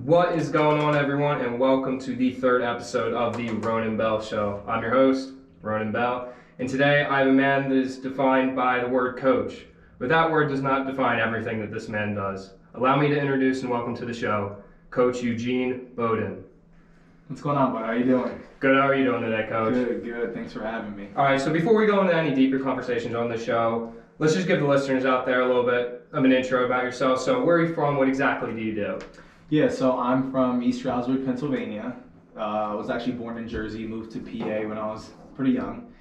What is going on, everyone, and welcome to the third episode of the Ronan Bell Show. I'm your host, Ronan Bell, and today I have a man that is defined by the word coach, but that word does not define everything that this man does. Allow me to introduce and welcome to the show, Coach Eugene Bodden. What's going on, bud? How you doing? Good, how are you doing today, Coach? Good. Thanks for having me. All right, so before we go into any deeper conversations on the show, let's just give the listeners out there a little bit of an intro about yourself. So where are you from? What exactly do you do? Yeah, so I'm from East Stroudsburg, Pennsylvania. I was actually born in Jersey, moved to PA when I was pretty young.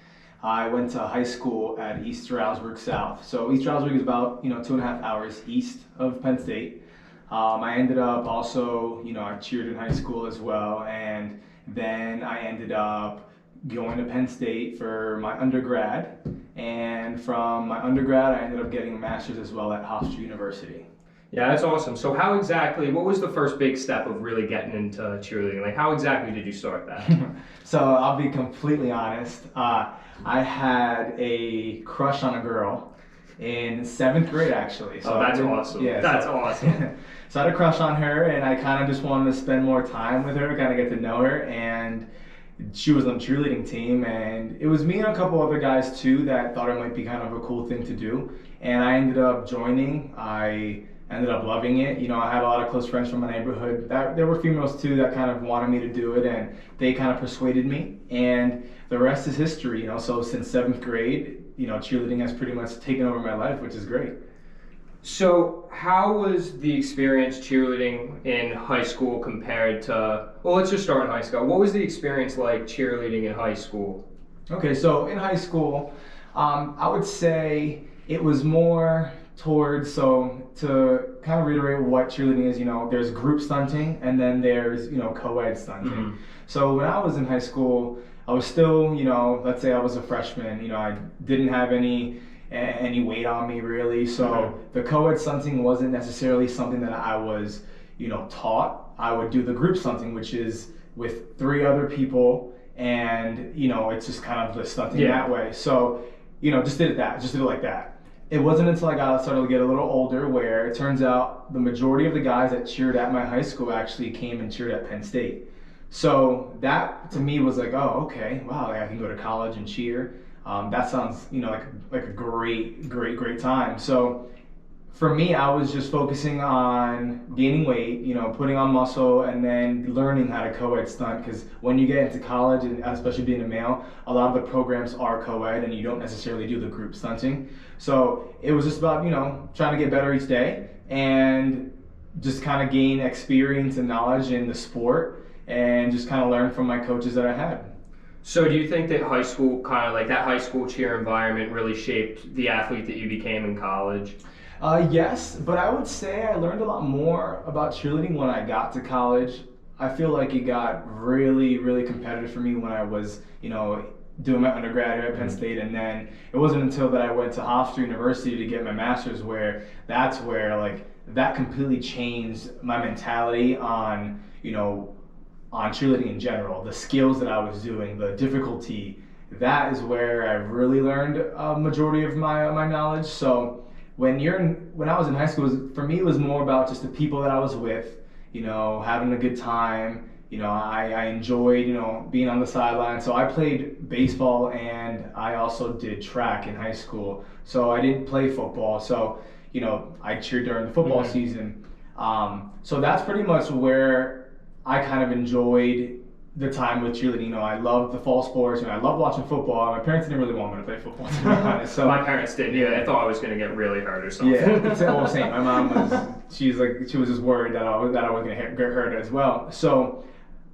I went to high school at East Stroudsburg South. So East Stroudsburg is about 2.5 hours east of Penn State. I ended up also, I cheered in high school as well, and then I ended up going to Penn State for my undergrad, and from my undergrad I ended up getting a master's as well at Hofstra University. Yeah, that's awesome. So what was the first big step of really getting into cheerleading? Like, how exactly did you start that? So I'll be completely honest. I had a crush on a girl in 7th grade, actually. So that's awesome. Yeah, that's awesome. So I had a crush on her, and I kind of just wanted to spend more time with her, kind of get to know her, and she was on the cheerleading team, and it was me and a couple other guys too that thought it might be kind of a cool thing to do, and I ended up joining. I ended up loving it. I had a lot of close friends from my neighborhood. There were females too that kind of wanted me to do it, and they kind of persuaded me, and the rest is history. So since 7th grade, cheerleading has pretty much taken over my life, which is great. So how was the experience cheerleading in high school compared to, well, let's just start in high school. What was the experience like cheerleading in high school? Okay, so in high school, I would say it was more towards, so to kind of reiterate what cheerleading is, there's group stunting and then there's, co-ed stunting. Mm-hmm. So when I was in high school, I was still, let's say I was a freshman, I didn't have any weight on me really. So the co-ed stunting wasn't necessarily something that I was, taught. I would do the group stunting, which is with 3 other people, and, it's just kind of the stunting that way. So, just did it like that. It wasn't until I started to get a little older where it turns out the majority of the guys that cheered at my high school actually came and cheered at Penn State. So that to me was like, oh, okay, wow, I can go to college and cheer. That sounds, like a great time. So for me, I was just focusing on gaining weight, putting on muscle, and then learning how to co-ed stunt. Because when you get into college, and especially being a male, a lot of the programs are co-ed, and you don't necessarily do the group stunting. So it was just about, trying to get better each day and just kind of gain experience and knowledge in the sport, and just kind of learn from my coaches that I had. So do you think that high school, kind of like that high school cheer environment, really shaped the athlete that you became in college? Yes, but I would say I learned a lot more about cheerleading when I got to college. I feel like it got really, really competitive for me when I was, doing my undergrad here at Penn State, and then it wasn't until that I went to Hofstra University to get my master's where that completely changed my mentality on, on cheerleading in general. The skills that I was doing, the difficulty, that is where I really learned a majority of my knowledge. So when I was in high school, for me it was more about just the people that I was with, having a good time. I enjoyed, being on the sideline. So I played baseball and I also did track in high school. So I didn't play football. So, I cheered during the football season. So that's pretty much where I kind of enjoyed the time with cheerleading. I loved the fall sports, and I loved watching football. My parents didn't really want me to play football, to be honest. So my parents didn't. Yeah, they thought I was going to get really hurt or something. Yeah, same. My mom she was just worried that I was going to get hurt as well. So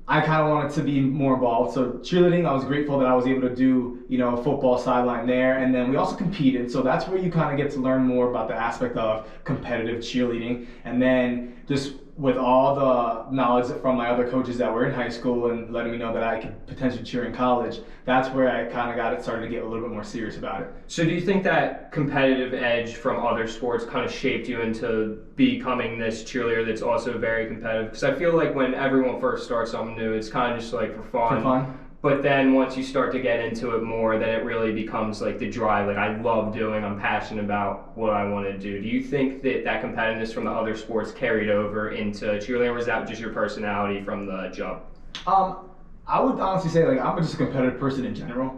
I kind of wanted to be more involved. So cheerleading, I was grateful that I was able to do, football sideline there. And then we also competed. So that's where you kind of get to learn more about the aspect of competitive cheerleading. And then just with all the knowledge from my other coaches that were in high school and letting me know that I could potentially cheer in college, that's where I kind of started to get a little bit more serious about it. So do you think that competitive edge from other sports kind of shaped you into becoming this cheerleader that's also very competitive? Because I feel like when everyone first starts something new, it's kind of just like for fun. But then once you start to get into it more, then it really becomes like the drive. Like I love doing, I'm passionate about what I want to do. Do you think that that competitiveness from the other sports carried over into cheerleading, or was that just your personality from the jump? I would honestly say like I'm just a competitive person in general.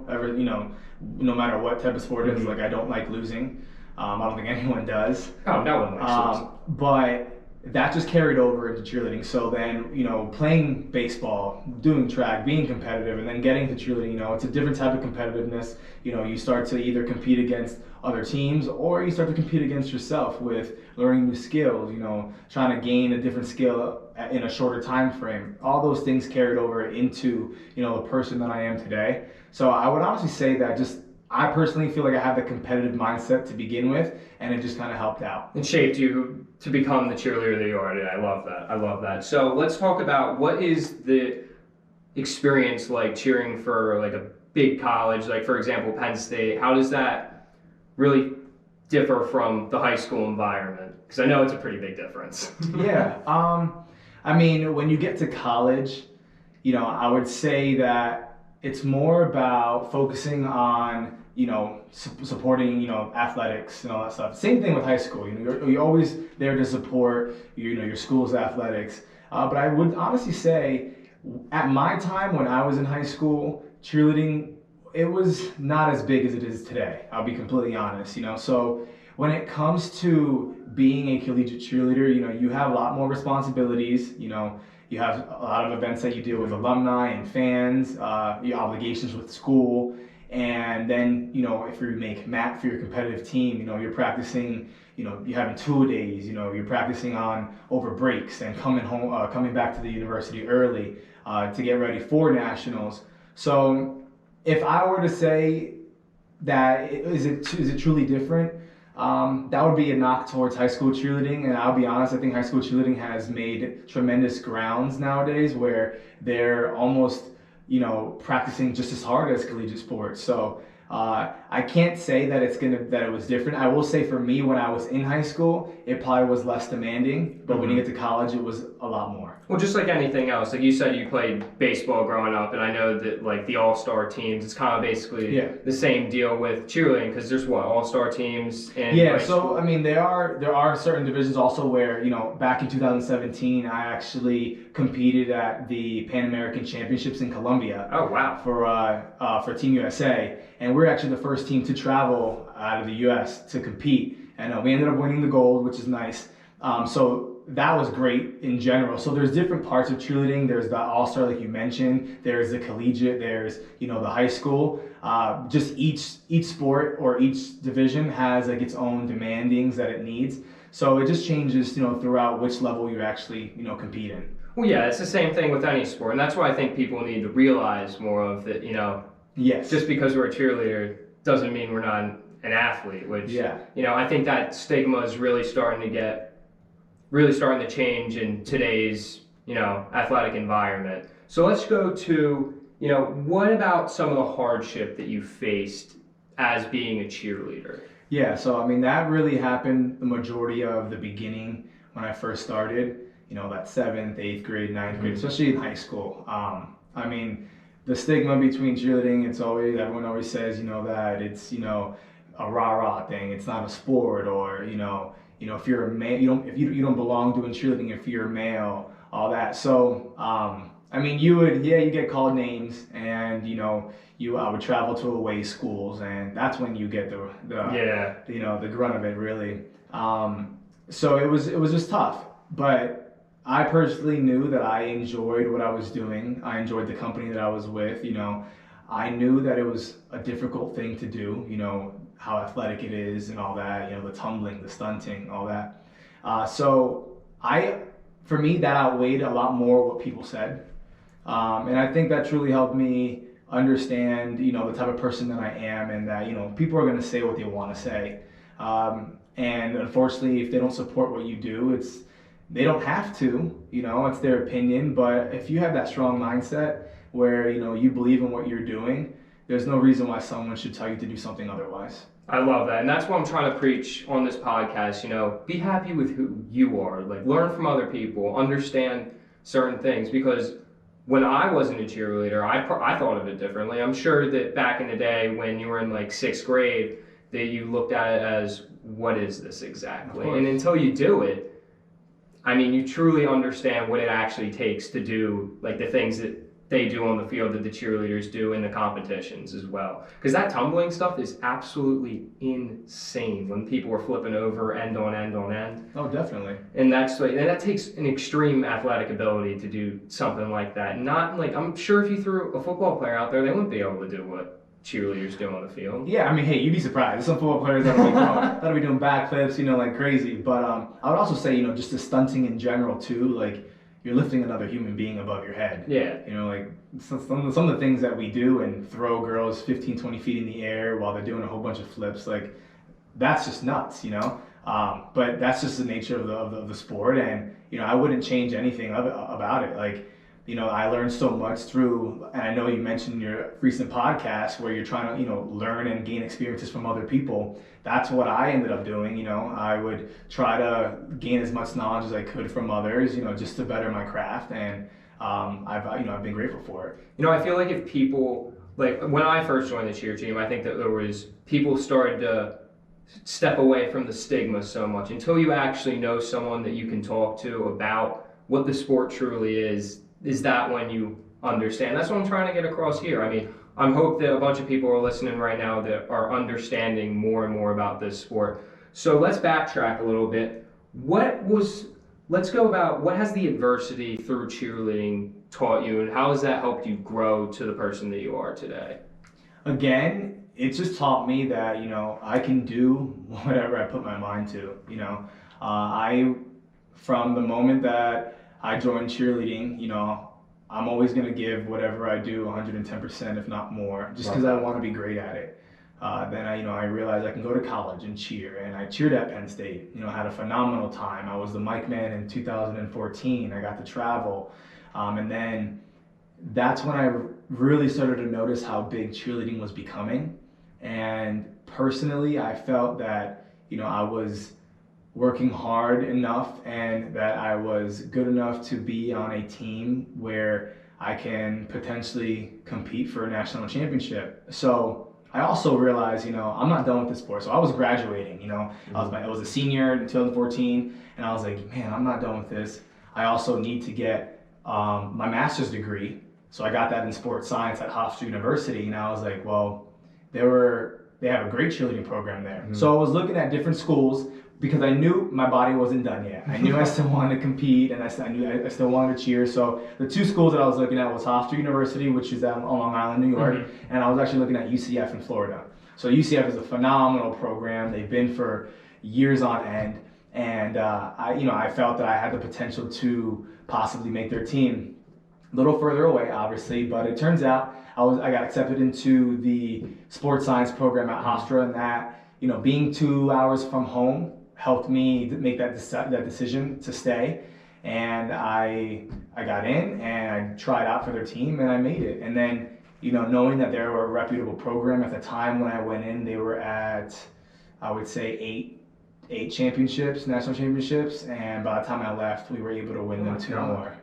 No matter what type of sport it is, like I don't like losing. I don't think anyone does. Oh, no one likes losing. But that just carried over into cheerleading. So then, playing baseball, doing track, being competitive, and then getting to cheerleading, it's a different type of competitiveness. You start to either compete against other teams or you start to compete against yourself with learning new skills, trying to gain a different skill in a shorter time frame. All those things carried over into, the person that I am today. So I would honestly say that I personally feel like I have the competitive mindset to begin with, and it just kind of helped out. It shaped you to become the cheerleader that you are today. I love that. So let's talk about what is the experience like cheering for like a big college, like for example, Penn State. How does that really differ from the high school environment? Because I know it's a pretty big difference. Yeah. When you get to college, I would say that it's more about focusing on, supporting, athletics and all that stuff. Same thing with high school. You're always there to support, your school's athletics. But I would honestly say, at my time when I was in high school, cheerleading, it was not as big as it is today. I'll be completely honest. So when it comes to being a collegiate cheerleader, you have a lot more responsibilities. You have a lot of events that you deal with alumni and fans, your obligations with school, and then, if you make mat for your competitive team, you're practicing, you're having two-a-days, you're practicing over breaks and coming back to the university early to get ready for nationals. So if I were to say that, is it truly different? That would be a knock towards high school cheerleading, and I'll be honest, I think high school cheerleading has made tremendous grounds nowadays where they're almost, practicing just as hard as collegiate sports. So I can't say that it was different. I will say for me, when I was in high school, it probably was less demanding, but when you get to college, it was a lot more. Well, just like anything else, like you said, you played baseball growing up, and I know that like the all-star teams, it's kind of basically the same deal with cheerleading, because there's all-star teams and so there are certain divisions also where, back in 2017, I actually competed at the Pan American Championships in Colombia. Oh wow! For Team USA, and we're actually the first team to travel out of the U.S. to compete, and we ended up winning the gold, which is nice. So that was great in general. So there's different parts of cheerleading. There's the all-star, like you mentioned. There's the collegiate. There's the high school. Just each sport or each division has like its own demandings that it needs. So it just changes throughout which level you're actually compete in. Well, yeah, it's the same thing with any sport, and that's why I think people need to realize more of that. Yes. Just because we're a cheerleader doesn't mean we're not an athlete. Which I think that stigma is really starting to change in today's, athletic environment. So let's go to, what about some of the hardship that you faced as being a cheerleader? Yeah, so that really happened the majority of the beginning when I first started, that 7th, 8th grade, 9th grade, especially in high school. The stigma between cheerleading, everyone always says, that it's, a rah-rah thing. It's not a sport, or, if you're a male, you don't belong doing cheerleading if you're a male, all that. So, you get called names, and I would travel to away schools, and that's when you get the grunt of it, really. So it was just tough, but I personally knew that I enjoyed what I was doing. I enjoyed the company that I was with. I knew that it was a difficult thing to do. How athletic it is and all that, the tumbling, the stunting, all that. For me, that outweighed a lot more what people said. And I think that truly helped me understand, the type of person that I am, and that, people are going to say what they want to say. And unfortunately, if they don't support what you do, they don't have to, it's their opinion. But if you have that strong mindset where, you believe in what you're doing, there's no reason why someone should tell you to do something otherwise. I love that. And that's what I'm trying to preach on this podcast. Be happy with who you are. Like, learn from other people, understand certain things, because when I wasn't a cheerleader, I thought of it differently. I'm sure that back in the day when you were in like 6th grade, that you looked at it as, what is this exactly? And until you do it, I mean, you truly understand what it actually takes to do like the things that they do on the field that the cheerleaders do in the competitions as well. Because that tumbling stuff is absolutely insane when people are flipping over end on end on end. Oh, definitely. And that takes an extreme athletic ability to do something like that. Not like, I'm sure if you threw a football player out there, they wouldn't be able to do what cheerleaders do on the field. Yeah, I mean, hey, you'd be surprised. There's some football players that'll be doing backflips, like crazy. But I would also say, just the stunting in general too, like you're lifting another human being above your head. Yeah. Like some of the things that we do and throw girls 15, 20 feet in the air while they're doing a whole bunch of flips, like that's just nuts, But that's just the nature of the sport, and I wouldn't change anything about it. Like, I learned so much through, and I know you mentioned in your recent podcast where you're trying to, learn and gain experiences from other people. That's what I ended up doing. I would try to gain as much knowledge as I could from others, just to better my craft, and I've been grateful for it. I feel like if people, like when I first joined the cheer team, I think that there was people started to step away from the stigma so much until you actually know someone that you can talk to about what the sport truly is that when you understand. That's what I'm trying to get across here. I mean, I hope that a bunch of people are listening right now that are understanding more and more about this sport. So let's backtrack a little bit. Let's go about what has the adversity through cheerleading taught you, and how has that helped you grow to the person that you are today? Again, it just taught me that, I can do whatever I put my mind to. From the moment that I joined cheerleading, I'm always going to give whatever I do 110%, if not more, just because I want to be great at it. Then I realized I can go to college and cheer, and I cheered at Penn State. Had a phenomenal time. I was the mic man in 2014. I got to travel, and then that's when I really started to notice how big cheerleading was becoming. And personally, I felt that I was working hard enough and that I was good enough to be on a team where I can potentially compete for a national championship. So I also realized, I'm not done with this sport. So I was graduating, I was a senior in 2014, and I was like, man, I'm not done with this. I also need to get my master's degree. So I got that in sports science at Hofstra University, and I was like, well, they have a great cheerleading program there. Mm-hmm. So I was looking at different schools because I knew my body wasn't done yet. I knew I still wanted to compete, and I knew I still wanted to cheer. So the two schools that I was looking at was Hofstra University, which is on Long Island, New York, mm-hmm. and I was actually looking at UCF in Florida. So UCF is a phenomenal program. They've been for years on end, and I felt that I had the potential to possibly make their team. A little further away, obviously, but it turns out I got accepted into the sports science program at Hofstra, and that being 2 hours from home helped me make that decision to stay. And I got in and I tried out for their team and I made it. And then knowing that they were a reputable program at the time when I went in, they were at, I would say, eight championships, national championships, and by the time I left, we were able to win them 2 more.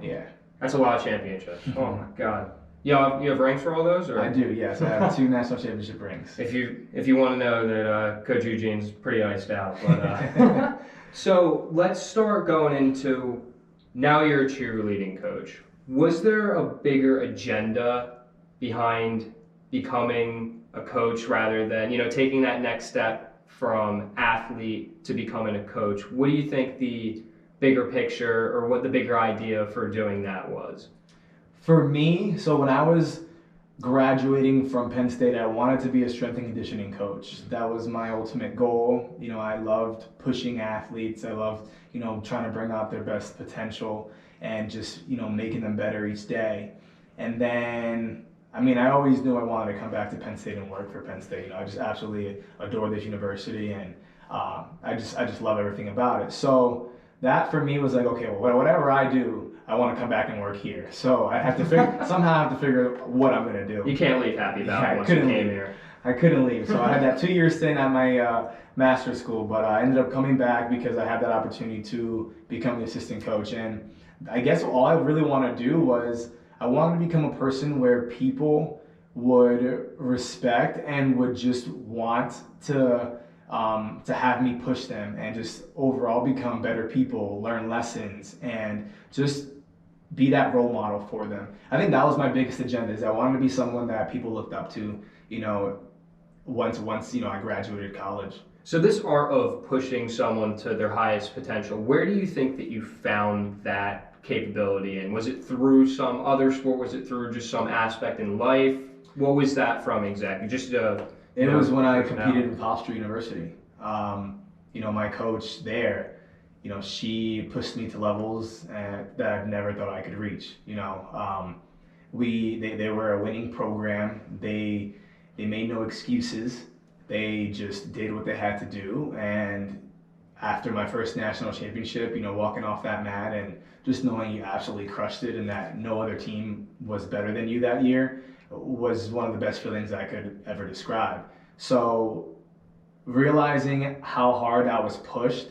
Yeah. That's a lot of championships. Oh my God. You have rings for all those? Or? I do, yes. I have 2 national championship rings. If you want to know that Coach Eugene's pretty iced out. But, so let's start going into, now you're a cheerleading coach. Was there a bigger agenda behind becoming a coach rather than, taking that next step from athlete to becoming a coach? What do you think the bigger picture or what the bigger idea for doing that was? For me, so when I was graduating from Penn State, I wanted to be a strength and conditioning coach. That was my ultimate goal. I loved pushing athletes. I loved, trying to bring out their best potential and just, making them better each day. And then, I always knew I wanted to come back to Penn State and work for Penn State. I just absolutely adore this university, and I just love everything about it. So that for me was like, okay, well, whatever I do, I want to come back and work here. So I have to figure what I'm going to do. You can't leave Happy Valley once you came here. I couldn't leave. So I had that 2-year stint at my master's school, but I ended up coming back because I had that opportunity to become the assistant coach. And I guess all I really want to do was I wanted to become a person where people would respect and would just want to have me push them and just overall become better people, learn lessons, and just be that role model for them. I think that was my biggest agenda. Is I wanted to be someone that people looked up to. You know, once I graduated college. So this art of pushing someone to their highest potential, where do you think that you found that capability in? Was it through some other sport? Was it through just some aspect in life? What was that from exactly? It was when I competed with Hofstra University. My coach there, she pushed me to levels that I've never thought I could reach. They were a winning program. They made no excuses. They just did what they had to do. And after my first national championship, walking off that mat and just knowing you absolutely crushed it and that no other team was better than you that year was one of the best feelings I could ever describe. So realizing how hard I was pushed,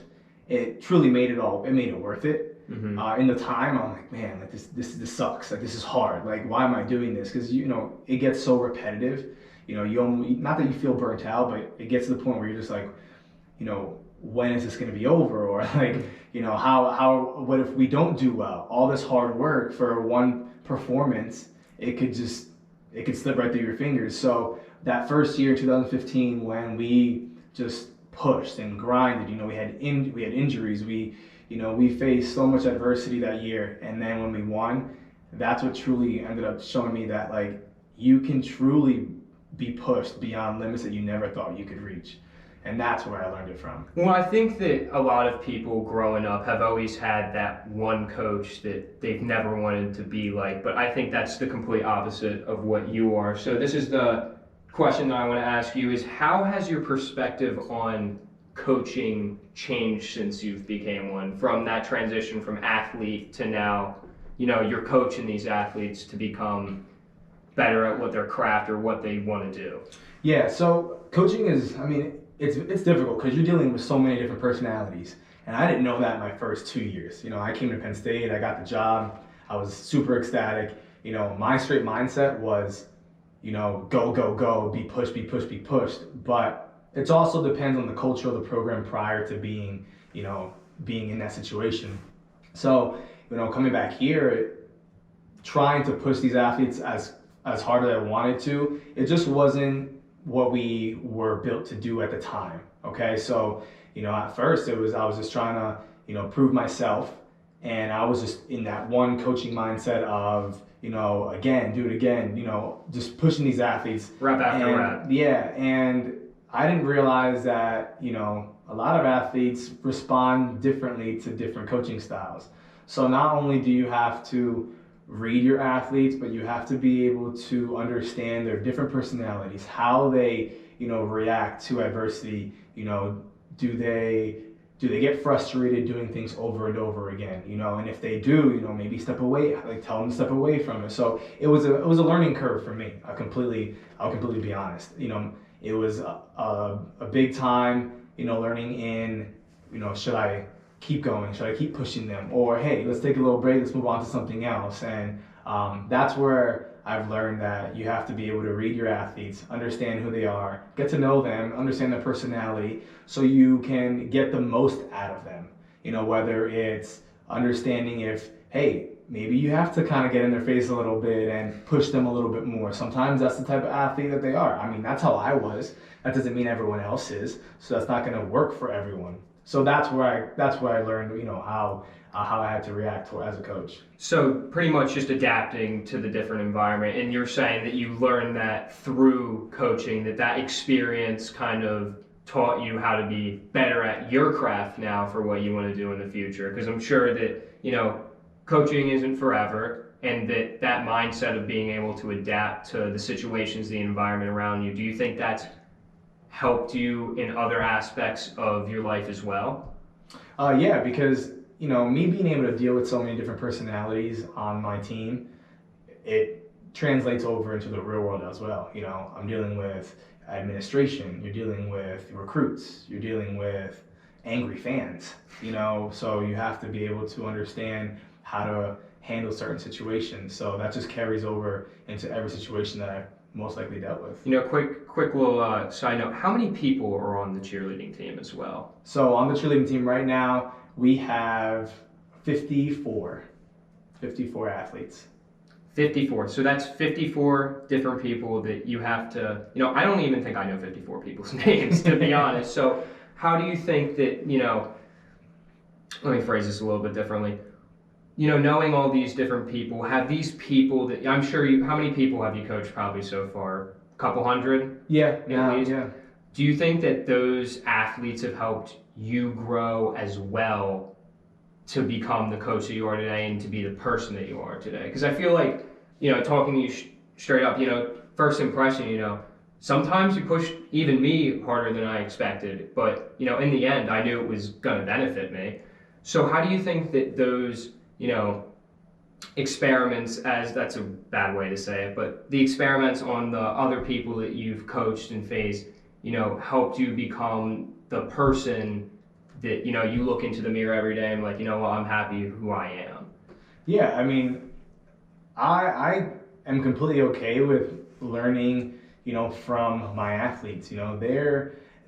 it truly made it worth it. Mm-hmm. In the time, I'm like, man, like this sucks. Like, this is hard. Like, why am I doing this? Because it gets so repetitive. Not that you feel burnt out, but it gets to the point where you're just like, when is this going to be over? Or like, what if we don't do well? All this hard work for one performance, it could slip right through your fingers. So that first year, 2015, when we just pushed and grinded, we had injuries, we faced so much adversity that year, and then when we won, that's what truly ended up showing me that like you can truly be pushed beyond limits that you never thought you could reach. And that's where I learned it from. Well, I think that a lot of people growing up have always had that one coach that they've never wanted to be like, but I think that's the complete opposite of what you are. So this is the question that I want to ask you is, how has your perspective on coaching changed since you've became one, from that transition from athlete to now, you're coaching these athletes to become better at what their craft or what they want to do? Yeah, so coaching is, it's difficult because you're dealing with so many different personalities. And I didn't know that in my first 2 years. I came to Penn State, I got the job, I was super ecstatic. My straight mindset was, go, go, go, be pushed, be pushed, be pushed. But it also depends on the culture of the program prior to being in that situation. So, coming back here, trying to push these athletes as hard as I wanted to, it just wasn't what we were built to do at the time. Okay, so at first I was just trying to prove myself, and I was just in that one coaching mindset of again, do it again, just pushing these athletes rep after rep. Yeah, and I didn't realize that a lot of athletes respond differently to different coaching styles. So not only do you have to read your athletes, but you have to be able to understand their different personalities, how they react to adversity. Do they get frustrated doing things over and over again? And if they do, maybe step away, like tell them to step away from it. So it was a learning curve for me. I'll completely be honest. It was a big time, learning in, should I keep going? Should I keep pushing them? Or, hey, let's take a little break, let's move on to something else. And that's where I've learned that you have to be able to read your athletes, understand who they are, get to know them, understand their personality, so you can get the most out of them. Whether it's understanding if, hey, maybe you have to kind of get in their face a little bit and push them a little bit more. Sometimes that's the type of athlete that they are. That's how I was. That doesn't mean everyone else is. So that's not going to work for everyone. So that's where I learned, how I had to react to as a coach. So pretty much just adapting to the different environment. And you're saying that you learned that through coaching, that experience kind of taught you how to be better at your craft now for what you want to do in the future. Because I'm sure that, coaching isn't forever, and that mindset of being able to adapt to the situations, the environment around you, do you think that's helped you in other aspects of your life as well? Yeah, because me being able to deal with so many different personalities on my team, it translates over into the real world as well. I'm dealing with administration, you're dealing with recruits, you're dealing with angry fans, so you have to be able to understand how to handle certain situations. So that just carries over into every situation that I've most likely dealt with. Quick little side note. How many people are on the cheerleading team as well? So on the cheerleading team right now, we have 54 athletes. 54. So that's 54 different people that you have to, I don't even think I know 54 people's names, to be honest. So how do you think that, let me phrase this a little bit differently. Knowing all these different people, have these people that, I'm sure how many people have you coached probably so far? A couple hundred? Yeah. Do you think that those athletes have helped you grow as well to become the coach that you are today and to be the person that you are today? Because I feel like, talking to you straight up, first impression, sometimes you pushed even me harder than I expected, but, in the end, I knew it was going to benefit me. So how do you think that those, experiments, as that's a bad way to say it, but the experiments on the other people that you've coached and faced, helped you become the person that, you look into the mirror every day and like, well, I'm happy who I am? Yeah, I mean, I am completely okay with learning, from my athletes.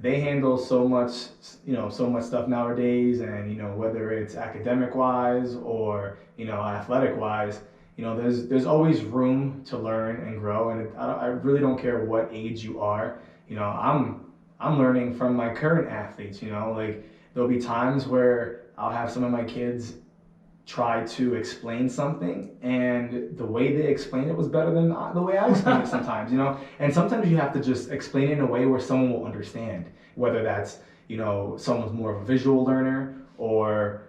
They handle so much stuff nowadays, and whether it's academic wise or athletic wise, there's always room to learn and grow, and I really don't care what age you are. I'm learning from my current athletes. Like there'll be times where I'll have some of my kids try to explain something, and the way they explain it was better than the way I explain it sometimes, and sometimes you have to just explain it in a way where someone will understand, whether that's, someone's more of a visual learner, or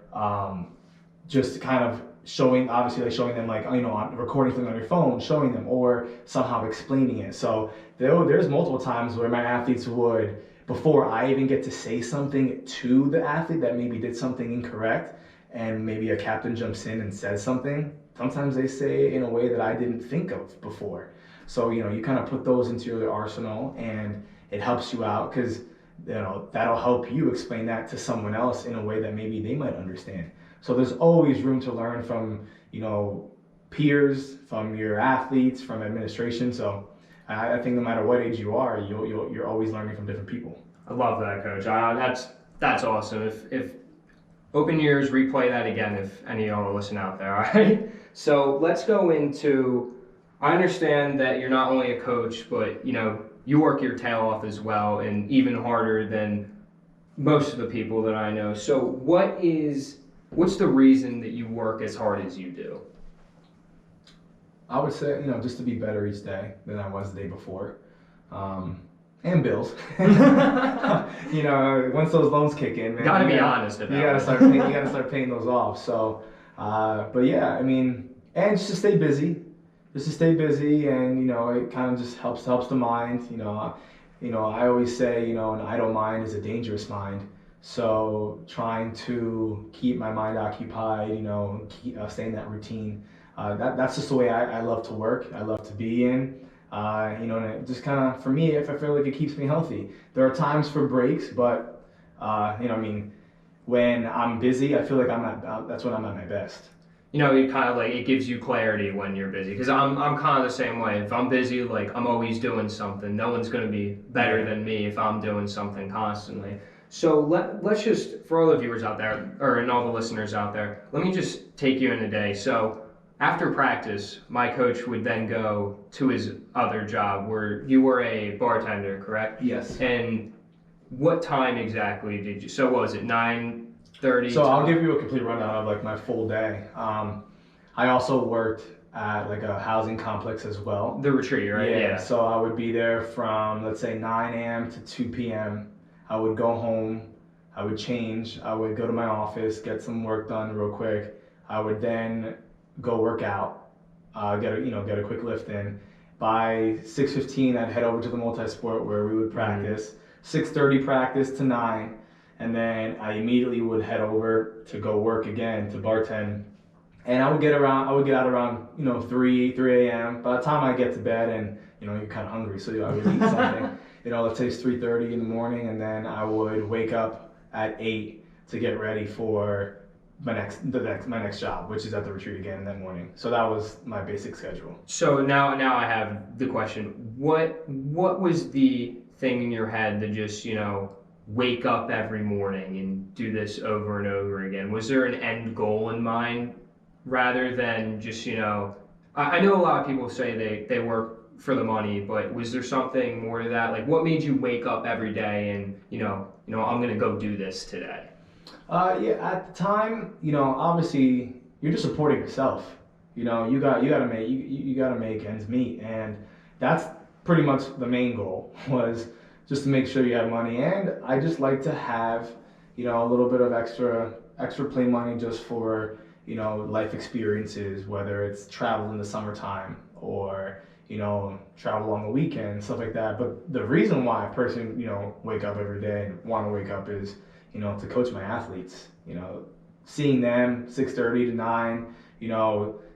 just kind of showing them like, recording something on your phone, showing them, or somehow explaining it. So there's multiple times where my athletes would, before I even get to say something to the athlete that maybe did something incorrect, and maybe a captain jumps in and says something, sometimes they say it in a way that I didn't think of before. So, you kind of put those into your arsenal, and it helps you out, because, that'll help you explain that to someone else in a way that maybe they might understand. So there's always room to learn from, peers, from your athletes, from administration. So I think no matter what age you are, you're always learning from different people. I love that, Coach. That's awesome. If open your ears, replay that again if any of y'all listen out there, all right? So let's go into, I understand that you're not only a coach, but, you work your tail off as well, and even harder than most of the people that I know. So what's the reason that you work as hard as you do? I would say, just to be better each day than I was the day before. And bills. Once those loans kick in, man, you gotta be honest about it. You gotta start paying those off. So, but yeah, I mean, and just to stay busy, and it kind of just helps the mind. I always say, an idle mind is a dangerous mind. So trying to keep my mind occupied, stay in that routine. That's just the way I love to work. I love to be in. And it just kind of, for me, if I feel like it keeps me healthy. There are times for breaks, but when I'm busy, I feel like that's when I'm at my best. It kind of like, it gives you clarity when you're busy, because I'm kind of the same way. If I'm busy, like, I'm always doing something. No one's going to be better than me if I'm doing something constantly. So let's just, for all the viewers out there, and all the listeners out there, let me just take you in a day. So after practice, my coach would then go to his other job, where you were a bartender, correct? Yes. And what time exactly did you, so what was it, 9:30? So I'll give you a complete rundown of like my full day. I also worked at like a housing complex as well. The retreat, right? Yeah. So I would be there from, let's say, 9 a.m. to 2 p.m. I would go home, I would change, I would go to my office, get some work done real quick. I would then go work out, get a quick lift in. By 6:15, I'd head over to the multi-sport where we would practice. 6:30 practice to 9, and then I immediately would head over to go work again, to bartend. And I would get out around 3 a.m. By the time I get to bed, and you're kind of hungry, so I would eat something. Let's say it's 3:30 in the morning, and then I would wake up at 8 to get ready for my next job, which is at the retreat again in that morning. So that was my basic schedule. So now I have the question. What was the thing in your head to just, wake up every morning and do this over and over again? Was there an end goal in mind rather than just, I know a lot of people say they work for the money, but was there something more to that? Like, what made you wake up every day and, I'm going to go do this today? Yeah, at the time, obviously you're just supporting yourself. You gotta make ends meet, and that's pretty much the main goal, was just to make sure you have money. And I just like to have, a little bit of extra play money just for, life experiences, whether it's travel in the summertime or, travel on the weekend, stuff like that. But the reason why I personally, wake up every day and want to wake up is, to coach my athletes, seeing them 6:30 to 9,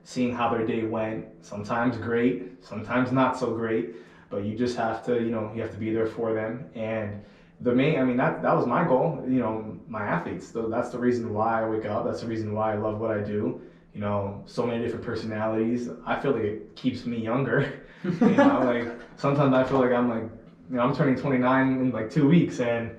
seeing how their day went, sometimes great, sometimes not so great, but you just have to, you have to be there for them. And that was my goal, my athletes. So that's the reason why I wake up. That's the reason why I love what I do. So many different personalities. I feel like it keeps me younger. Like sometimes I feel like I'm turning 29 in like 2 weeks, and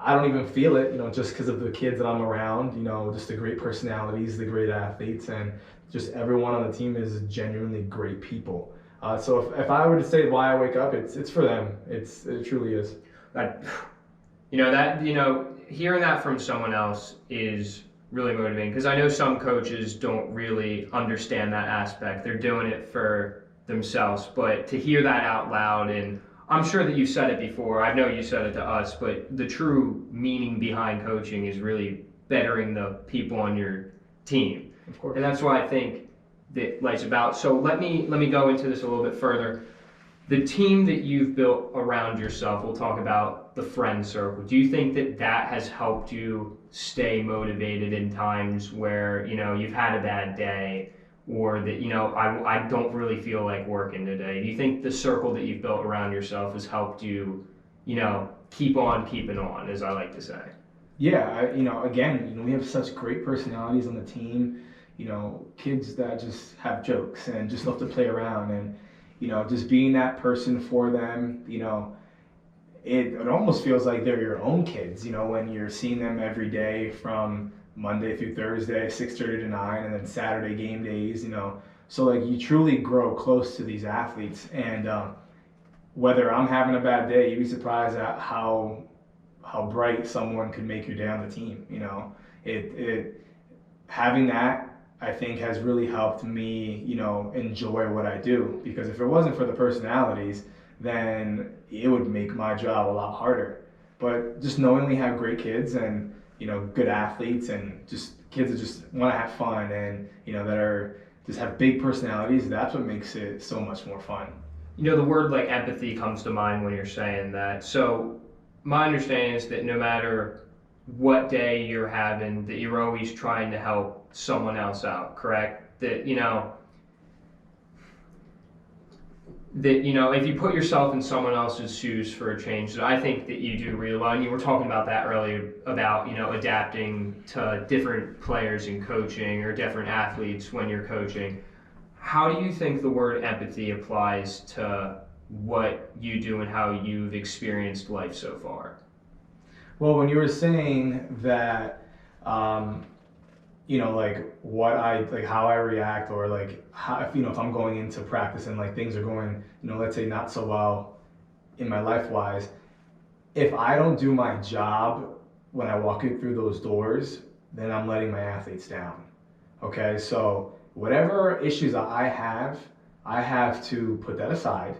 I don't even feel it, just because of the kids that I'm around, just the great personalities, the great athletes, and just everyone on the team is genuinely great people. So if I were to say why I wake up, it's for them. It truly is. Hearing that from someone else is really motivating, because I know some coaches don't really understand that aspect. They're doing it for themselves, but to hear that out loud, and I'm sure that you've said it before, I know you said it to us, but the true meaning behind coaching is really bettering the people on your team. Of course. And that's why I think that life's about. So let me go into this a little bit further. The team that you've built around yourself, we'll talk about the friend circle. Do you think that has helped you stay motivated in times where, you've had a bad day, or that, I don't really feel like working today? Do you think the circle that you've built around yourself has helped you, keep on keeping on, as I like to say? Yeah, again, we have such great personalities on the team, kids that just have jokes and just love to play around, and, just being that person for them, it almost feels like they're your own kids, when you're seeing them every day from Monday through Thursday, 6:30 to 9, and then Saturday game days, So like you truly grow close to these athletes, and whether I'm having a bad day, you'd be surprised at how bright someone could make your day on the team. It having that, I think, has really helped me, enjoy what I do, because if it wasn't for the personalities, then it would make my job a lot harder. But just knowing we have great kids and, good athletes, and just kids that just want to have fun, and, that just have big personalities, that's what makes it so much more fun. The word like empathy comes to mind when you're saying that. So my understanding is that no matter what day you're having, that you're always trying to help someone else out, correct? That, if you put yourself in someone else's shoes for a change, I think that you do really well. And you were talking about that earlier about, adapting to different players in coaching or different athletes when you're coaching. How do you think the word empathy applies to what you do and how you've experienced life so far? Well, when you were saying that, how I react, or like how, if I'm going into practice and like things are going, let's say not so well in my life wise, if I don't do my job when I walk in through those doors, then I'm letting my athletes down. Okay, so whatever issues I have to put that aside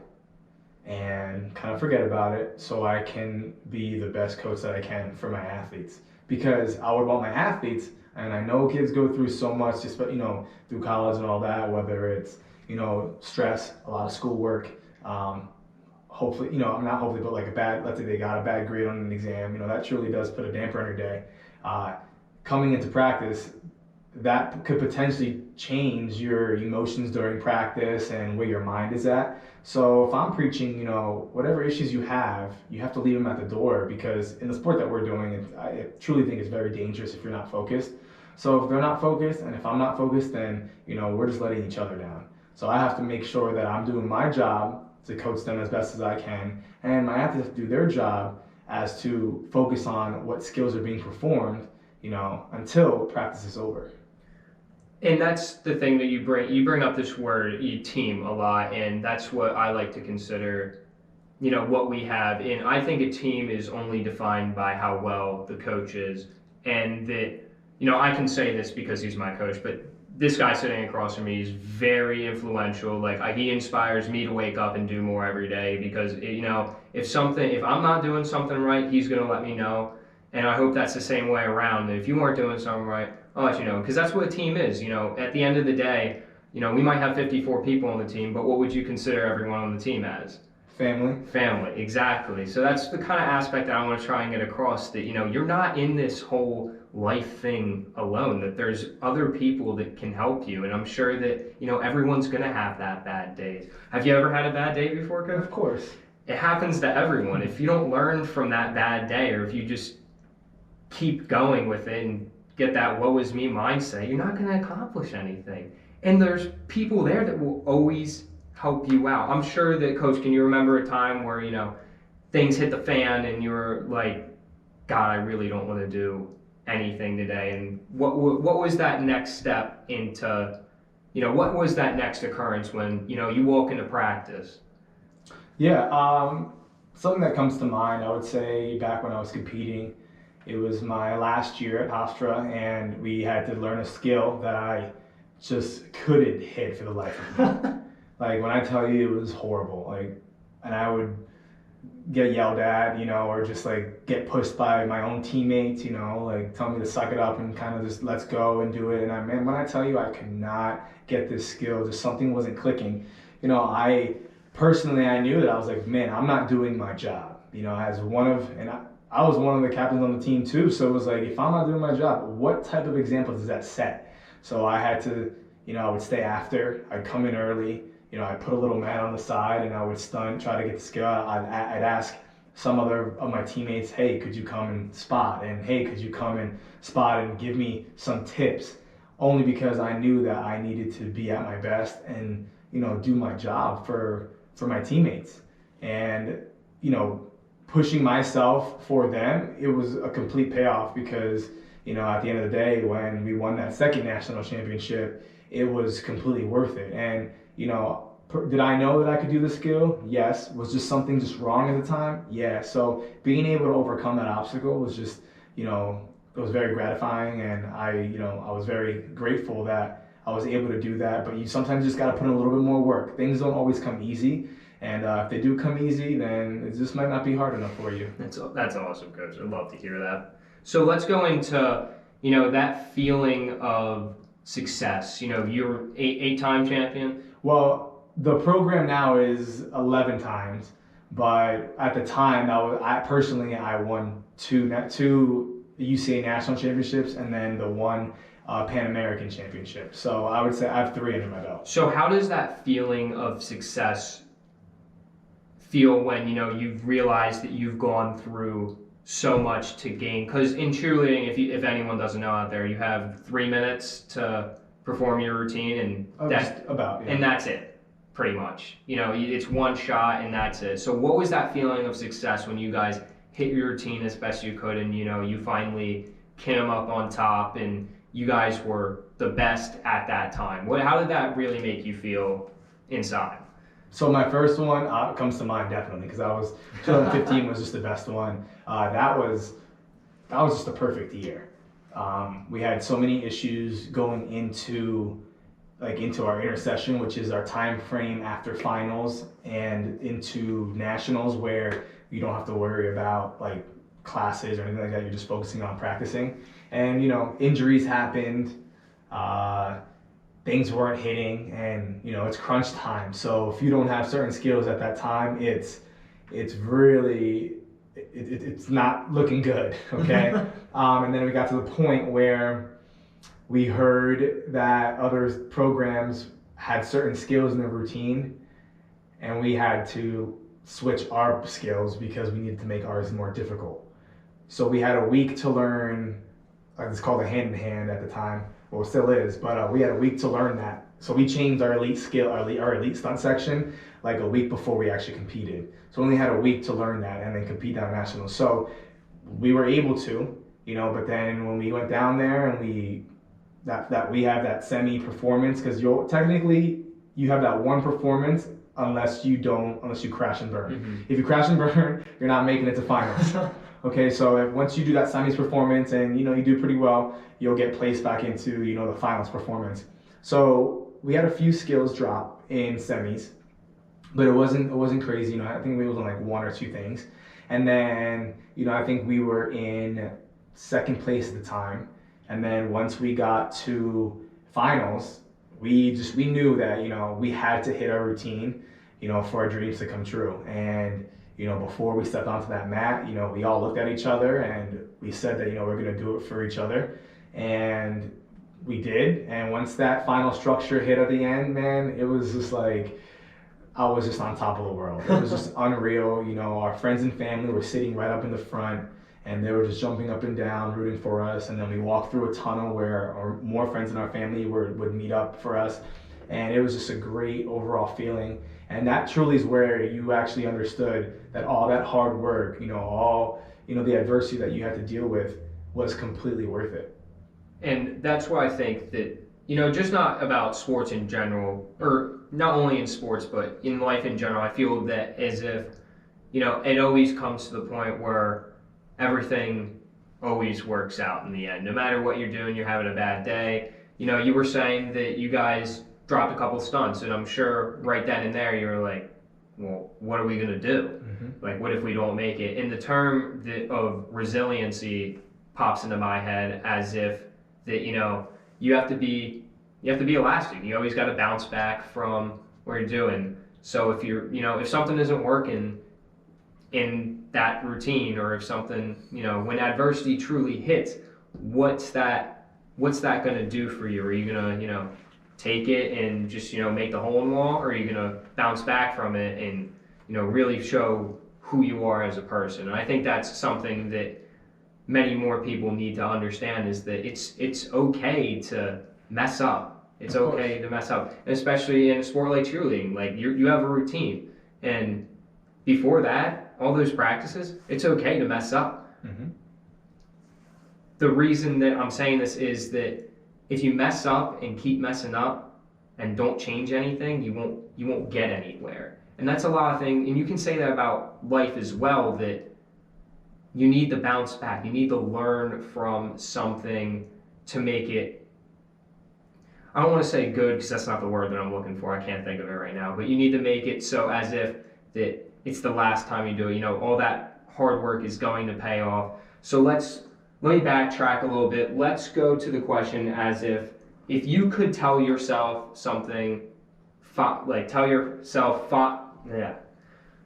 and kind of forget about it, so I can be the best coach that I can for my athletes. Because I would want my athletes, and I know kids go through so much, just through college and all that, whether it's stress, a lot of schoolwork, hopefully, not hopefully, but like let's say they got a bad grade on an exam, that truly does put a damper on your day. Coming into practice, that could potentially change your emotions during practice and where your mind is at. So if I'm preaching, whatever issues you have to leave them at the door, because in the sport that we're doing, I truly think it's very dangerous if you're not focused. So if they're not focused and if I'm not focused, then, we're just letting each other down. So I have to make sure that I'm doing my job to coach them as best as I can, and my athletes have to do their job as to focus on what skills are being performed, until practice is over. And that's the thing that you bring up this word team a lot, and that's what I like to consider, what we have. And I think a team is only defined by how well the coach is. And that, I can say this because he's my coach, but this guy sitting across from me is very influential. Like, he inspires me to wake up and do more every day because, if I'm not doing something right, he's going to let me know. And I hope that's the same way around. If you weren't doing something right, I'll let you know, because that's what a team is. At the end of the day, we might have 54 people on the team, but what would you consider everyone on the team as? Family, exactly. So that's the kind of aspect that I want to try and get across, that, you're not in this whole life thing alone, that there's other people that can help you. And I'm sure that, everyone's going to have that bad day. Have you ever had a bad day before, Coach? Of course. It happens to everyone. If you don't learn from that bad day, or if you just keep going with it and get that woe is me mindset, you're not going to accomplish anything. And there's people there that will always help you out. I'm sure that, Coach, can you remember a time where, things hit the fan and you were like, God, I really don't want to do anything today? And what was that next step into, what was that next occurrence when, you walk into practice? Yeah, something that comes to mind, I would say back when I was competing, it was my last year at Hofstra, and we had to learn a skill that I just couldn't hit for the life of me. Like, when I tell you, it was horrible. And I would get yelled at, or just get pushed by my own teammates, tell me to suck it up and kind of just let's go and do it. And when I tell you I could not get this skill, just something wasn't clicking. I knew that I was like, man, I'm not doing my job. I was one of the captains on the team too, so it was like, if I'm not doing my job, what type of example does that set? So I had to, I would stay after, I'd come in early, I'd put a little mat on the side and I would try to get the skill. I'd ask some other of my teammates, hey, could you come and spot? And hey, could you come and spot and give me some tips? Only because I knew that I needed to be at my best and, do my job for my teammates. And, pushing myself for them, it was a complete payoff because, at the end of the day, when we won that second national championship, it was completely worth it. And, did I know that I could do the skill? Yes. Was just something just wrong at the time? Yeah. So being able to overcome that obstacle was just, it was very gratifying, and I was very grateful that I was able to do that. But you sometimes just got to put in a little bit more work. Things don't always come easy. And if they do come easy, then it just might not be hard enough for you. That's awesome, Coach. I'd love to hear that. So let's go into, that feeling of success. You're eight-time champion. Well, the program now is 11 times, but at the time, I won two UCA national championships and then the one Pan American championship. So I would say I have 3 under my belt. So how does that feeling of success feel when you've realized that you've gone through so much to gain? Because in cheerleading, if anyone doesn't know out there, you have 3 minutes to perform your routine, and and that's it, pretty much. It's one shot and that's it. So what was that feeling of success when you guys hit your routine as best you could, and you finally came up on top and you guys were the best at that time? How did that really make you feel inside? So my first one comes to mind definitely, because 2015 was just the best one. That was just a perfect year. We had so many issues going into our intersession, which is our time frame after finals, and into nationals, where you don't have to worry about classes or anything like that. You're just focusing on practicing. And injuries happened. Things weren't hitting, and it's crunch time. So if you don't have certain skills at that time, it's really it's not looking good. Okay. And then we got to the point where we heard that other programs had certain skills in their routine, and we had to switch our skills because we needed to make ours more difficult. So we had a week to learn it's called a hand-in-hand at the time. Well, it still is, but we had a week to learn that. So we changed our our elite stunt section like a week before we actually competed. So we only had a week to learn that and then compete down nationals. So we were able to, but then when we went down there and we have that semi performance, because you have that one performance unless you crash and burn. Mm-hmm. If you crash and burn, you're not making it to finals. Okay, so once you do that semis performance and you do pretty well, you'll get placed back into the finals performance. So we had a few skills drop in semis, but it wasn't crazy. I think we was on like one or two things, and then I think we were in second place at the time, and then once we got to finals, we knew that we had to hit our routine, for our dreams to come true. And before we stepped onto that mat, we all looked at each other and we said that we're gonna do it for each other, and we did. And once that final structure hit at the end, man, it was just like I was just on top of the world. It was just unreal. Our friends and family were sitting right up in the front, and they were just jumping up and down, rooting for us. And then we walked through a tunnel where more friends in our family would meet up for us. And it was just a great overall feeling. And that truly is where you actually understood that all that hard work, all the adversity that you had to deal with was completely worth it. And that's why I think that, just not about sports in general, or not only in sports, but in life in general, I feel that as if, it always comes to the point where everything always works out in the end. No matter what you're doing, you're having a bad day. You were saying that you guys dropped a couple stunts, and I'm sure right then and there you were like, well, what are we going to do? Mm-hmm. Like, what if we don't make it? And the term of resiliency pops into my head as if that, you have to be elastic. You always got to bounce back from what you're doing. So if if something isn't working in that routine, or if something, when adversity truly hits, what's that going to do for you? Are you going to, take it and just, make the hole in the wall, or are you going to bounce back from it and, really show who you are as a person? And I think that's something that many more people need to understand, is that it's okay to mess up. It's okay to mess up, and especially in a sport like cheerleading. Like you have a routine, and before that, all those practices, it's okay to mess up. Mm-hmm. The reason that I'm saying this is that if you mess up and keep messing up and don't change anything, you won't get anywhere. And that's a lot of things, and you can say that about life as well, that you need to bounce back. You need to learn from something to make it, I don't want to say good, because that's not the word that I'm looking for. I can't think of it right now. But you need to make it so as if that it's the last time you do it. All that hard work is going to pay off. So let me backtrack a little bit. Let's go to the question as if you could tell yourself something,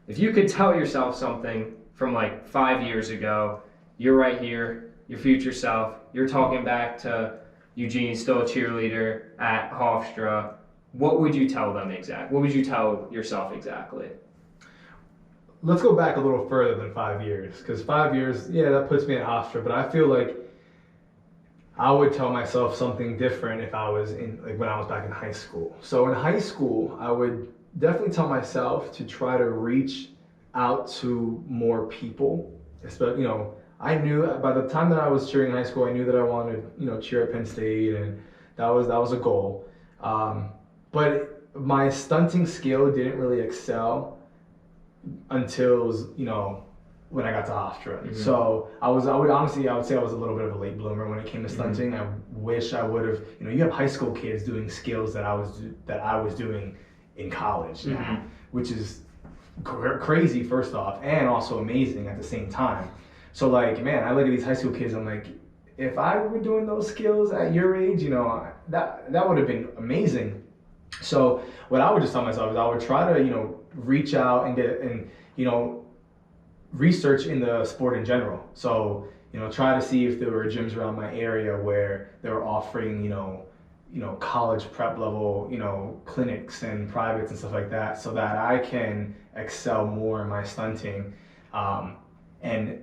if you could tell yourself something from like 5 years ago, you're right here, your future self, you're talking back to Eugene, still a cheerleader at Hofstra, what would you tell them exactly? What would you tell yourself exactly? Let's go back a little further than 5 years, because 5 years, that puts me at Hofstra, but I feel like I would tell myself something different if I was when I was back in high school. So in high school, I would definitely tell myself to try to reach out to more people. Especially, I knew by the time that I was cheering in high school, I knew that I wanted, cheer at Penn State, and that was a goal. But my stunting skill didn't really excel until it was, when I got to Hofstra. Mm-hmm. So I would say I was a little bit of a late bloomer when it came to stunting. Mm-hmm. I wish I would have, you have high school kids doing skills that I was doing in college now, mm-hmm. which is crazy first off, and also amazing at the same time. So like, man, I look at these high school kids, I'm like, if I were doing those skills at your age, that would have been amazing. So what I would just tell myself is I would try to, reach out and research in the sport in general. So, try to see if there were gyms around my area where they were offering, college prep level, clinics and privates and stuff like that, so that I can excel more in my stunting. And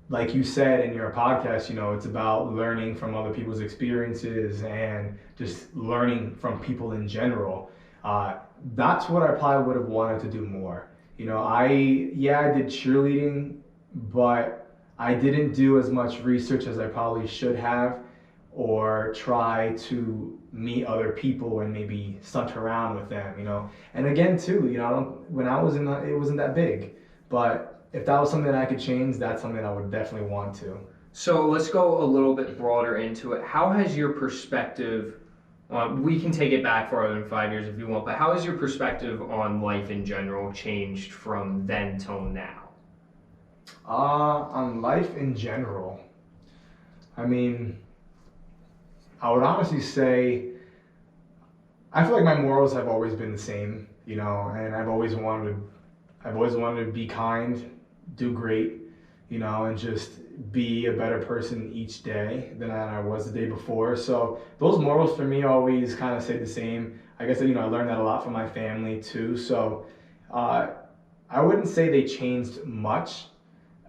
like you said in your podcast, it's about learning from other people's experiences and just learning from people in general. Uh, that's what I probably would have wanted to do more. I did cheerleading, but I didn't do as much research as I probably should have, or try to meet other people and maybe stunt around with them. And again, too, when I was it wasn't that big, but if that was something that I could change, that's something I would definitely want to. So let's go a little bit broader into it. How has your perspective we can take it back farther than 5 years if you want, but how has your perspective on life in general changed from then till now? On life in general, I mean, I would honestly say I feel like my morals have always been the same, and I've always wanted to be kind, do great, and just be a better person each day than I was the day before. So those morals for me always kind of stayed the same. I guess I learned that a lot from my family too. So I wouldn't say they changed much.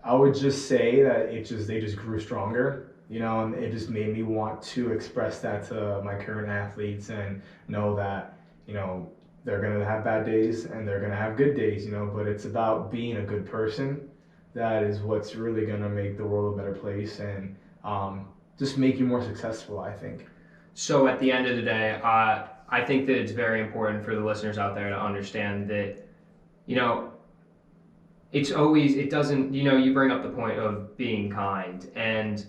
I would just say that they just grew stronger, and it just made me want to express that to my current athletes and know that, they're gonna have bad days and they're gonna have good days, but it's about being a good person. That is what's really gonna make the world a better place and just make you more successful, I think. So at the end of the day, I think that it's very important for the listeners out there to understand that, it doesn't, you bring up the point of being kind, and,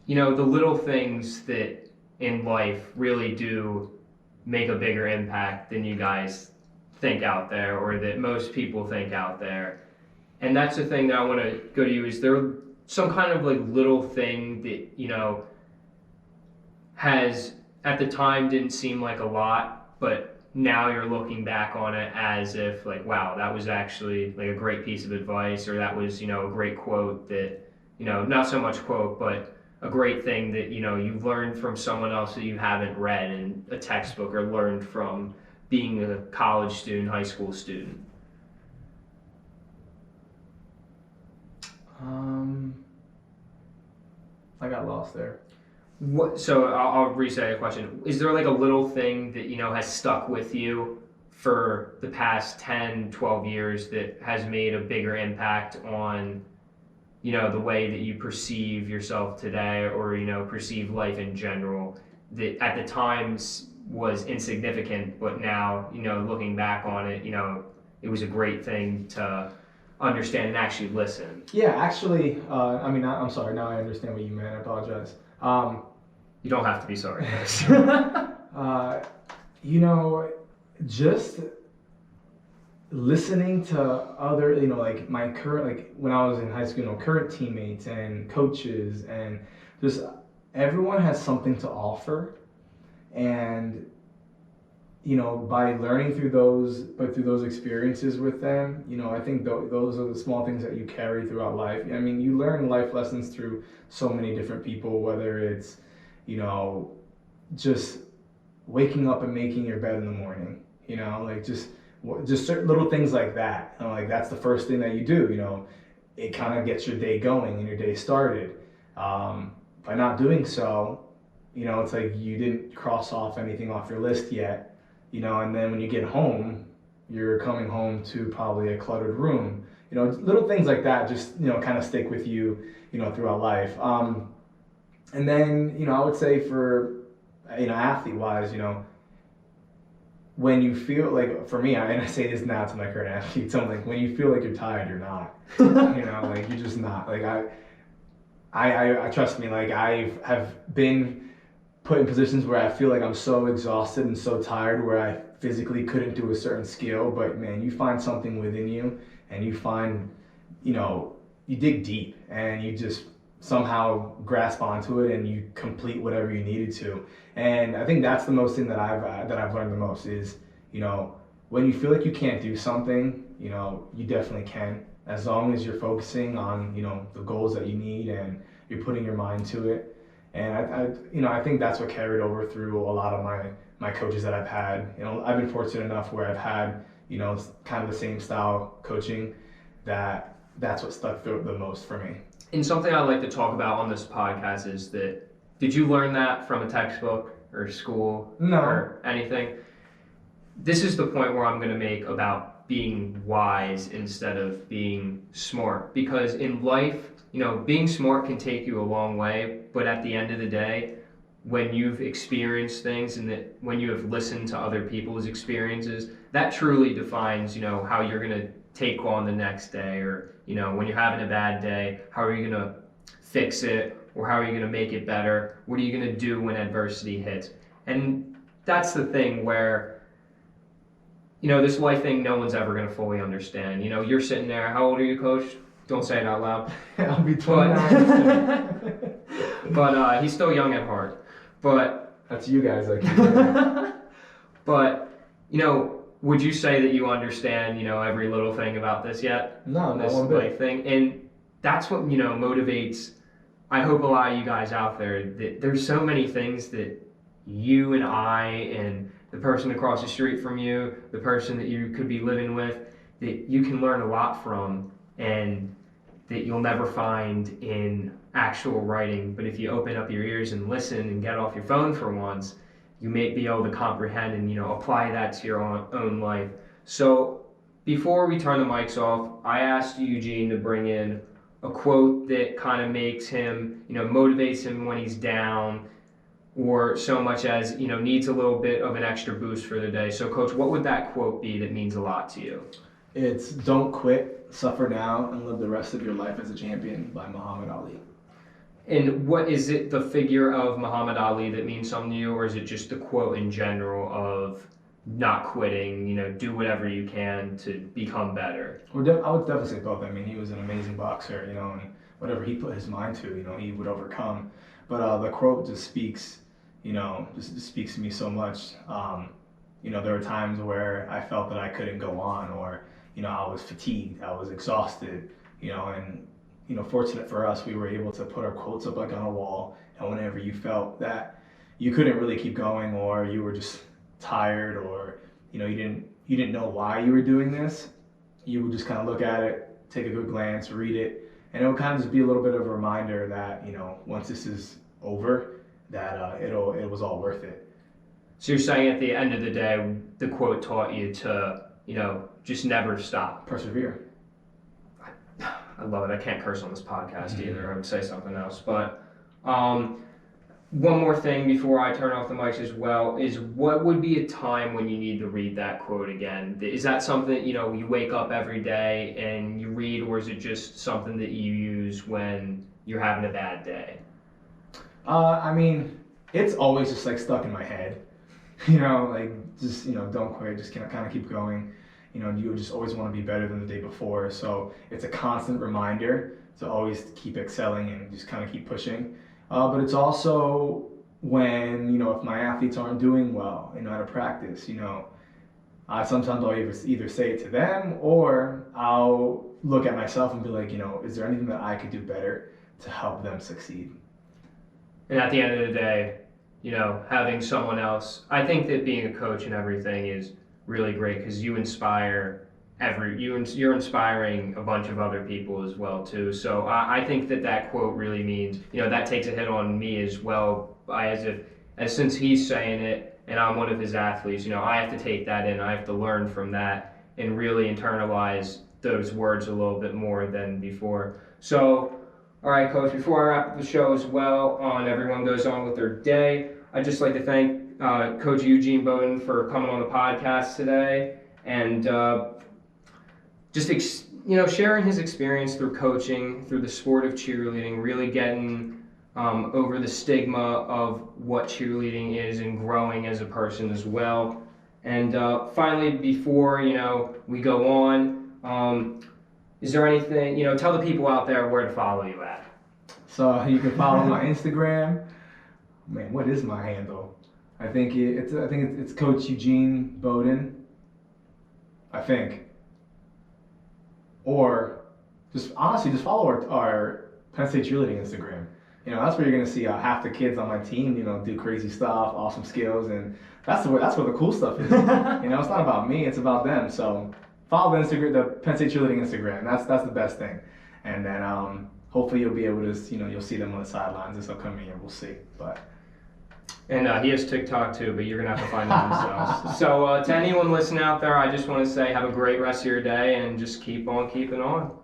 the little things that in life really do make a bigger impact than you guys think out there, or that most people think out there. And that's the thing that I want to go to you, is there some kind of like little thing that, has at the time didn't seem like a lot, but now you're looking back on it as if like, wow, that was actually like a great piece of advice, or that was, a great quote that, not so much quote, but a great thing that, you've learned from someone else that you haven't read in a textbook or learned from being a college student, high school student? I got lost there. So I'll reset the question. Is there like a little thing that, has stuck with you for the past 10, 12 years that has made a bigger impact on, the way that you perceive yourself today, or, perceive life in general, that at the times was insignificant, but now, looking back on it, it was a great thing to understand and actually listen? Yeah, actually, I'm sorry, now I understand what you meant. I apologize. You don't have to be sorry. Just listening to other, like my current, like when I was in high school, current teammates and coaches, and just everyone has something to offer. And, by learning through those experiences with them, I think those are the small things that you carry throughout life. I mean, you learn life lessons through so many different people, whether it's, just waking up and making your bed in the morning, like just certain little things like that. Like that's the first thing that you do, it kind of gets your day going and your day started. By not doing so, it's like you didn't cross off anything off your list yet, and then when you get home, you're coming home to probably a cluttered room. Little things like that just, kind of stick with you, throughout life. And then, I would say for, athlete-wise, when you feel like, for me, and I say this now to my current athletes, I'm like, when you feel like you're tired, you're not. Like you're just not. Like I trust me, like I have been put in positions where I feel like I'm so exhausted and so tired where I physically couldn't do a certain skill, but man, you find something within you and you find, you dig deep and you just somehow grasp onto it and you complete whatever you needed to. And I think that's the most thing that I've learned the most is, when you feel like you can't do something, you definitely can, as long as you're focusing on, the goals that you need and you're putting your mind to it. And I think that's what carried over through a lot of my coaches that I've had. I've been fortunate enough where I've had, kind of the same style coaching that, that's what stuck through the most for me. And something I like to talk about on this podcast is that, did you learn that from a textbook or school or anything? This is the point where I'm going to make about being wise instead of being smart. Because in life, being smart can take you a long way, but at the end of the day, when you've experienced things and that when you have listened to other people's experiences, that truly defines, how you're going to take on the next day, or, when you're having a bad day, how are you going to fix it, or how are you going to make it better? What are you going to do when adversity hits? And that's the thing where, this life thing, no one's ever going to fully understand. You're sitting there, how old are you, Coach? Don't say it out loud. I'll be 29. But he's still young at heart. But that's you guys, like. But would you say that you understand, every little thing about this yet? No, this one life bit. thing, and that's what motivates. I hope a lot of you guys out there, that there's so many things that you and I and the person across the street from you, the person that you could be living with, that you can learn a lot from, and that you'll never find in actual writing. But if you open up your ears and listen and get off your phone for once, you may be able to comprehend and apply that to your own life. So before we turn the mics off, I asked Eugene to bring in a quote that kind of makes him, motivates him when he's down, or so much as, needs a little bit of an extra boost for the day. So Coach, what would that quote be that means a lot to you? It's "Don't quit, suffer now, and live the rest of your life as a champion" by Muhammad Ali. And what is it, the figure of Muhammad Ali that means something to you, or is it just the quote in general of not quitting, do whatever you can to become better? I would definitely say both. I mean, he was an amazing boxer, and whatever he put his mind to, he would overcome. But the quote just speaks, just speaks to me so much. There were times where I felt that I couldn't go on, or, I was fatigued, I was exhausted, and fortunate for us, we were able to put our quotes up like on a wall, and whenever you felt that you couldn't really keep going, or you were just tired, or you didn't know why you were doing this, you would just kind of look at it, take a good glance, read it, and it would kind of just be a little bit of a reminder that once this is over, that it was all worth it. So you're saying at the end of the day, the quote taught you to just never stop, persevere. I love it. I can't curse on this podcast either. I would say something else. But one more thing before I turn off the mics as well is, what would be a time when you need to read that quote again? Is that something that, you wake up every day and you read, or is it just something that you use when you're having a bad day? I mean, it's always just like stuck in my head. Just, don't quit, just kind of keep going. You just always want to be better than the day before. So it's a constant reminder to always keep excelling and just kind of keep pushing. But it's also when, if my athletes aren't doing well, at a practice, sometimes I'll either say it to them, or I'll look at myself and be like, is there anything that I could do better to help them succeed? And at the end of the day, having someone else, I think that being a coach and everything is really great, because you inspire you're inspiring a bunch of other people as well too. So I think that quote really means, that takes a hit on me as well, since he's saying it and I'm one of his athletes, I have to take that in. I have to learn from that and really internalize those words a little bit more than before. So, all right, Coach, before I wrap up the show as well, and everyone goes on with their day, I'd just like to thank Coach Eugene Bodden for coming on the podcast today, and sharing his experience through coaching, through the sport of cheerleading, really getting over the stigma of what cheerleading is and growing as a person as well. And finally, before we go on, is there anything, tell the people out there where to follow you at? So you can follow my Instagram. Man, what is my handle? I think it's Coach Eugene Bodden. I think. Or just follow our Penn State Cheerleading Instagram. That's where you're gonna see half the kids on my team, do crazy stuff, awesome skills, and that's where the cool stuff is. It's not about me, it's about them. So follow the Penn State Cheerleading Instagram. That's the best thing. And then hopefully you'll be able to, you'll see them on the sidelines this upcoming year. We'll see. But And he has TikTok too, but you're going to have to find him yourself. So to anyone listening out there, I just want to say have a great rest of your day and just keep on keeping on.